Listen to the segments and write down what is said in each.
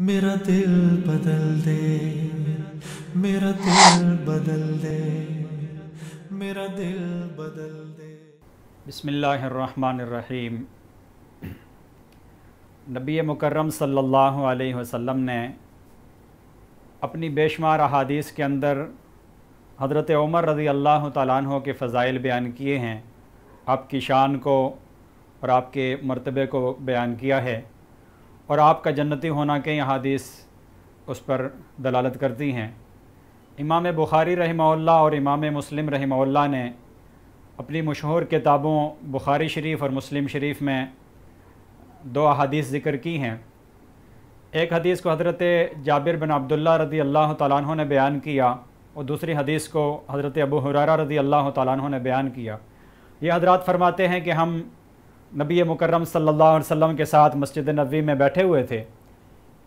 मेरा दिल बदल दे, मेरा दिल बदल दे, मेरा दिल बदल दे। बिस्मिल्लाहिर्रहमानिर्रहीम। नबी मुकर्रम सल्लल्लाहु अलैहि वसल्लम ने अपनी बेशुमार अहादीस के अंदर हज़रत उमर रज़ी अल्लाह तआला अन्हु के फ़ज़ाइल बयान किए हैं, आपकी शान को और आपके मर्तबे को बयान किया है, और आपका जन्नती होना के अहादीस उस पर दलालत करती हैं। इमाम बुखारी रहमहुल्लाह और इमाम मुस्लिम रहमहुल्लाह ने अपनी मशहूर किताबों बुखारी शरीफ और मुस्लिम शरीफ में दो अहादीस ज़िक्र की हैं। एक हदीस को हज़रत जाबिर बिन अब्दुल्लाह रज़ी अल्लाह तआला अन्हु ने बयान किया और दूसरी हदीस को हज़रत अबू हुरैरा रज़ी अल्लाह तआला अन्हु ने बयान किया। ये हज़रात फरमाते हैं कि हम नबी मुकर्रम सल्लल्लाहु अलैहि वसल्लम के साथ मस्जिद नबवी में बैठे हुए थे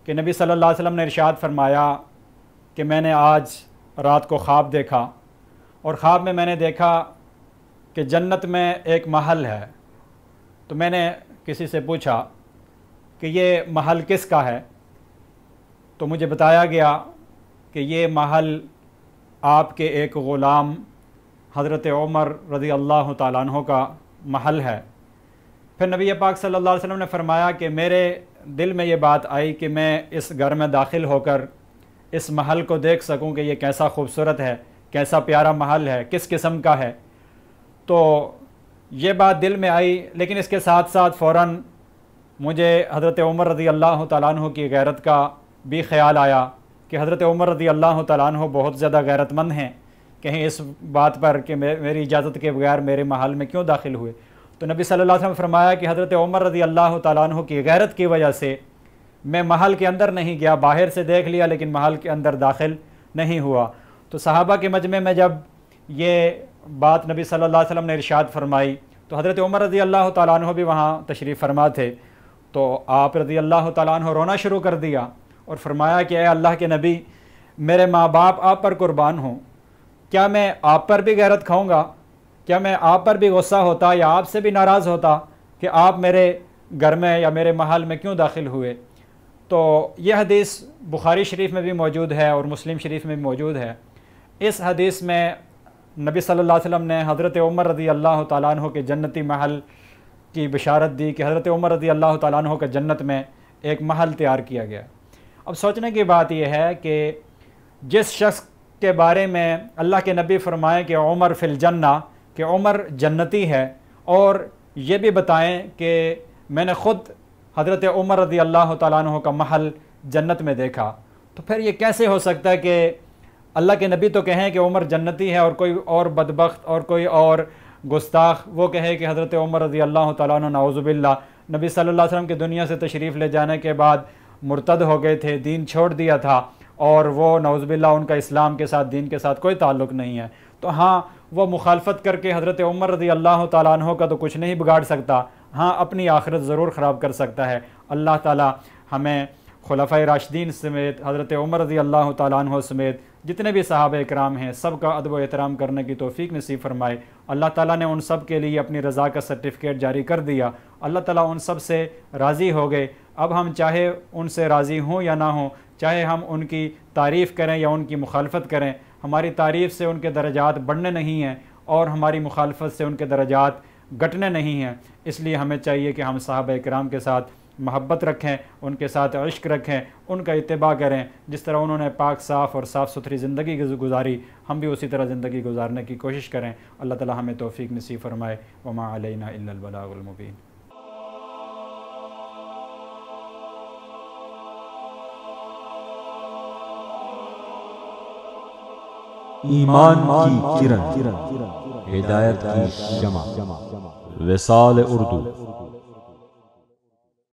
कि नबी सल्लल्लाहु अलैहि वसल्लम ने इरशाद फरमाया कि मैंने आज रात को ख्वाब देखा और ख्वाब में मैंने देखा कि जन्नत में एक महल है। तो मैंने किसी से पूछा कि ये महल किसका है, तो मुझे बताया गया कि ये महल आपके एक ग़ुलाम हज़रत उमर रज़ी अल्लाह तआला अन्हु का महल है। फिर नबी पाक सल्लल्लाहु अलैहि वसल्लम ने फरमाया कि मेरे दिल में ये बात आई कि मैं इस घर में दाखिल होकर इस महल को देख सकूं कि ये कैसा खूबसूरत है, कैसा प्यारा महल है, किस किस्म का है। तो ये बात दिल में आई, लेकिन इसके साथ साथ फ़ौरन मुझे हज़रत उमर रज़ी अल्लाह तआला अन्हु की गैरत का भी ख़्याल आया कि हज़रत उमर रज़ी अल्लाह तआला अन्हु बहुत ज़्यादा गैरतमंद हैं, कहीं इस बात पर कि मेरी इजाज़त के बगैर मेरे महल में क्यों दाखिल हुए। तो नबी सल्लल्लाहु अलैहि वसल्लम ने फरमाया कि हज़रत उमर रज़ी अल्लाह तआला अन्हु की गैरत की वजह से मैं महल के अंदर नहीं गया, बाहर से देख लिया लेकिन महल के अंदर दाखिल नहीं हुआ। तो सहाबा के मजमे में जब ये बात नबी सल्लल्लाहु अलैहि वसल्लम ने इरशाद फरमाई तो हज़रत उमर रज़ी अल्लाह तआला अन्हु भी वहाँ तशरीफ़ फरमा थे। तो आप रज़ी अल्लाह तआला अन्हु रोना शुरू कर दिया और फरमाया कि ऐ अल्लाह के नबी, मेरे माँ बाप आप पर कुर्बान हों, क्या मैं आप पर भी गैरत खाऊँगा? क्या मैं आप पर भी गुस्सा होता या आपसे भी नाराज़ होता कि आप मेरे घर में या मेरे महल में क्यों दाखिल हुए? तो यह हदीस बुखारी शरीफ में भी मौजूद है और मुस्लिम शरीफ में भी मौजूद है। इस हदीस में नबी सल्लल्लाहु अलैहि वसल्लम ने हज़रत उमर रज़ी अल्लाह तआला अन्हु के जन्नती महल की बशारत दी कि हज़रत उमर रज़ी अल्लाह तआला अन्हु के जन्नत में एक महल तैयार किया गया। अब सोचने की बात यह है कि जिस शख्स के बारे में अल्लाह के नबी फरमाएँ कि उमर फिल जन्ना, कि उमर जन्नती है, और ये भी बताएं कि मैंने ख़ुद हज़रत उमर रज़ी अल्लाह तआला अन्हु का महल जन्नत में देखा, तो फिर ये कैसे हो सकता है कि अल्लाह के नबी तो कहें कि उमर जन्नती है और कोई और बदबख्त और कोई और गुस्ताख वो कहे कि हज़रत उमर रज़ी अल्लाह तआला अन्हु नाउज़ुबिल्लाह नबी सल्लल्लाहु अलैहि वसल्लम की दुनिया से तशरीफ़ ले जाने के बाद मुर्तद हो गए थे, दीन छोड़ दिया था, और वो नाउज़ुबिल्लाह उनका इस्लाम के साथ, दीन के साथ कोई ताल्लुक़ नहीं है। तो हाँ, वो मुखालफत करके हज़रत उमर रज़ी अल्लाह तआला अन्हु का तो कुछ नहीं बिगाड़ सकता, हाँ अपनी आखिरत ज़रूर ख़राब कर सकता है। अल्लाह ताला हमें खुलफ़ाए राशिदीन समेत हज़रत उमर रज़ी अल्लाह तआला अन्हु समेत जितने भी सहाबा इकराम हैं सब का अदब व एहतराम करने की तौफ़ीक नसीब फरमाए। अल्लाह ताला ने उन सब के लिए अपनी रज़ा का सर्टिफ़िकेट जारी कर दिया। अल्लाह ताला उन सब से राज़ी हो गए। अब हम चाहे उनसे राज़ी हों या ना हों, चाहे हम उनकी तारीफ़ करें या उनकी मुखालफत करें, हमारी तारीफ़ से उनके दर्जात बढ़ने नहीं हैं और हमारी मुखालफत से उनके दर्जात घटने नहीं हैं। इसलिए हमें चाहिए कि हम सहाबा इकराम के साथ मोहब्बत रखें, उनके साथ इश्क रखें, उनका इत्तिबा करें। जिस तरह उन्होंने पाक साफ़ और साफ़ सुथरी ज़िंदगी गुजारी, हम भी उसी तरह ज़िंदगी गुजारने की कोशिश करें। अल्लाह ताला हमें तौफ़ीक नसीब फरमाए। वमा अलैना इल्लल बलागुल मुबीन। ईमान की किरण, हिदायत की शमा, विसाल उर्दू।